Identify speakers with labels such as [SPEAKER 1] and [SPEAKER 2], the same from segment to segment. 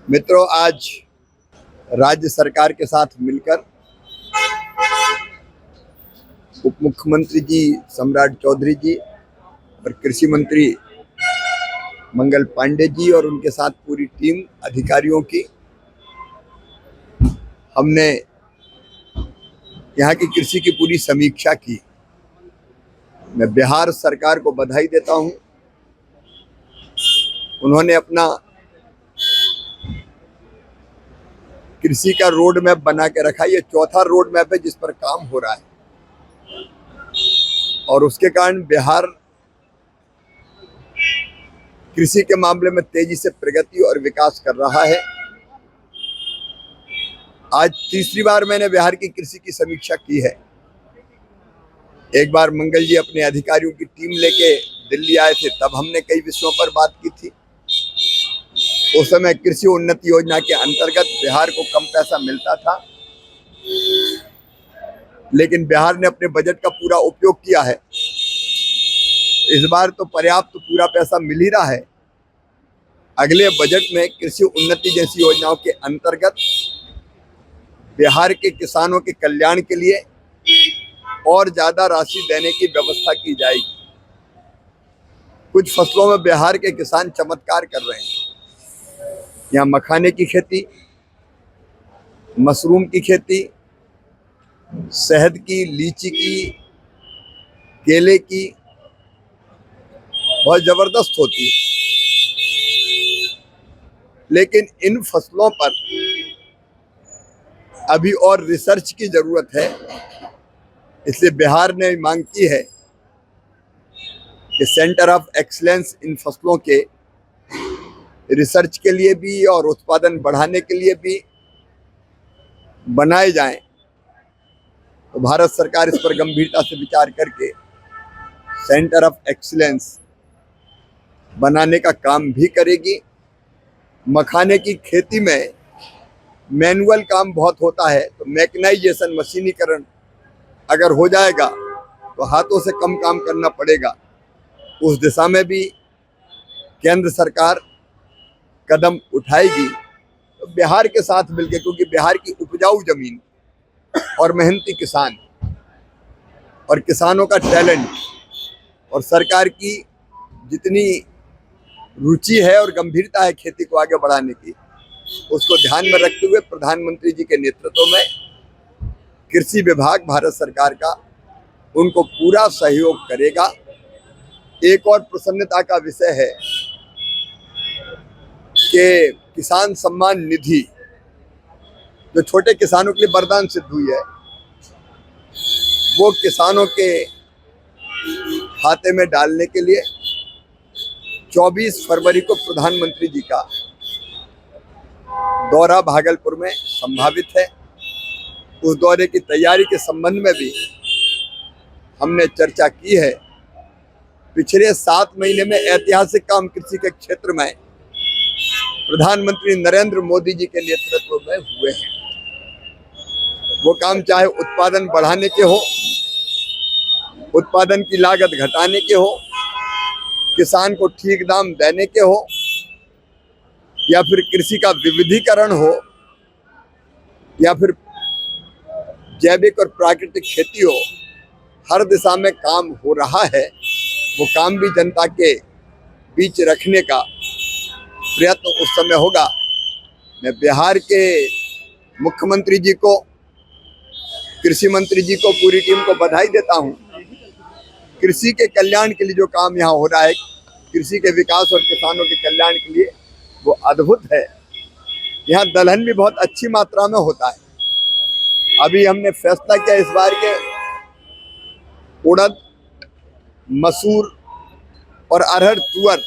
[SPEAKER 1] मित्रों, आज राज्य सरकार के साथ मिलकर उप मुख्यमंत्री जी सम्राट चौधरी जी और कृषि मंत्री मंगल पांडे जी और उनके साथ पूरी टीम अधिकारियों की हमने यहाँ की कृषि की पूरी समीक्षा की। मैं बिहार सरकार को बधाई देता हूँ। उन्होंने अपना कृषि का रोड मैप बना के रखा। ये चौथा रोड मैप है जिस पर काम हो रहा है और उसके कारण बिहार कृषि के मामले में तेजी से प्रगति और विकास कर रहा है। आज तीसरी बार मैंने बिहार की कृषि की समीक्षा की है। एक बार मंगल जी अपने अधिकारियों की टीम लेके दिल्ली आए थे, तब हमने कई विषयों पर बात की थी। उस समय कृषि उन्नति योजना के अंतर्गत बिहार को कम पैसा मिलता था, लेकिन बिहार ने अपने बजट का पूरा उपयोग किया है। इस बार तो पर्याप्त पूरा पैसा मिल ही रहा है। अगले बजट में कृषि उन्नति जैसी योजनाओं के अंतर्गत बिहार के किसानों के कल्याण के लिए और ज्यादा राशि देने की व्यवस्था की जाएगी। कुछ फसलों में बिहार के किसान चमत्कार कर रहे हैं। यहाँ मखाने की खेती, मशरूम की खेती, शहद की, लीची की, केले की बहुत जबरदस्त होती है। लेकिन इन फसलों पर अभी और रिसर्च की जरूरत है। इसलिए बिहार ने मांग की है कि सेंटर ऑफ एक्सीलेंस इन फसलों के रिसर्च के लिए भी और उत्पादन बढ़ाने के लिए भी बनाए जाएं। तो भारत सरकार इस पर गंभीरता से विचार करके सेंटर ऑफ एक्सीलेंस बनाने का काम भी करेगी। मखाने की खेती में मैनुअल काम बहुत होता है, तो मैकेनाइजेशन, मशीनीकरण अगर हो जाएगा तो हाथों से कम काम करना पड़ेगा। उस दिशा में भी केंद्र सरकार कदम उठाएगी। तो बिहार के साथ मिलकर, क्योंकि बिहार की उपजाऊ जमीन और मेहनती किसान और किसानों का टैलेंट और सरकार की जितनी रुचि है और गंभीरता है खेती को आगे बढ़ाने की, उसको ध्यान में रखते हुए प्रधानमंत्री जी के नेतृत्व में कृषि विभाग भारत सरकार का उनको पूरा सहयोग करेगा। एक और प्रसन्नता का विषय है कि किसान सम्मान निधि जो छोटे किसानों के लिए वरदान सिद्ध हुई है, वो किसानों के खाते में डालने के लिए 24 फरवरी को प्रधानमंत्री जी का दौरा भागलपुर में संभावित है। उस दौरे की तैयारी के संबंध में भी हमने चर्चा की है। पिछले 7 महीने में ऐतिहासिक काम कृषि के क्षेत्र में प्रधानमंत्री नरेंद्र मोदी जी के नेतृत्व में हुए हैं। वो काम चाहे उत्पादन बढ़ाने के हो, उत्पादन की लागत घटाने के हो, किसान को ठीक दाम देने के हो, या फिर कृषि का विविधीकरण हो, या फिर जैविक और प्राकृतिक खेती हो, हर दिशा में काम हो रहा है। वो काम भी जनता के बीच रखने का प्रयत्न उस समय होगा। मैं बिहार के मुख्यमंत्री जी को, कृषि मंत्री जी को, पूरी टीम को बधाई देता हूं। कृषि के कल्याण के लिए जो काम यहाँ हो रहा है, कृषि के विकास और किसानों के कल्याण के लिए, वो अद्भुत है। यहाँ दलहन भी बहुत अच्छी मात्रा में होता है। अभी हमने फैसला किया इस बार के उड़द, मसूर और अरहर, तुअर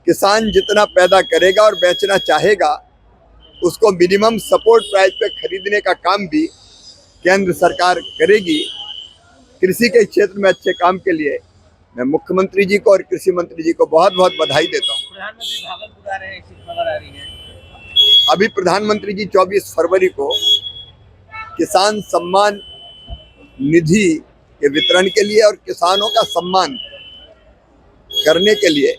[SPEAKER 1] किसान जितना पैदा करेगा और बेचना चाहेगा, उसको मिनिमम सपोर्ट प्राइस पे खरीदने का काम भी केंद्र सरकार करेगी। कृषि के क्षेत्र में अच्छे काम के लिए मैं मुख्यमंत्री जी को और कृषि मंत्री जी को बहुत बहुत बधाई देता हूँ।
[SPEAKER 2] प्रधानमंत्री भागलपुर आ रहे हैं, ऐसी खबर आ रही है।
[SPEAKER 1] अभी प्रधानमंत्री जी 24 फरवरी को किसान सम्मान निधि के वितरण के लिए और किसानों का सम्मान करने के लिए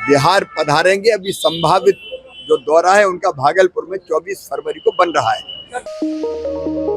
[SPEAKER 1] बिहार पधारेंगे। अभी संभावित जो दौरा है उनका भागलपुर में 24 फरवरी को बन रहा है।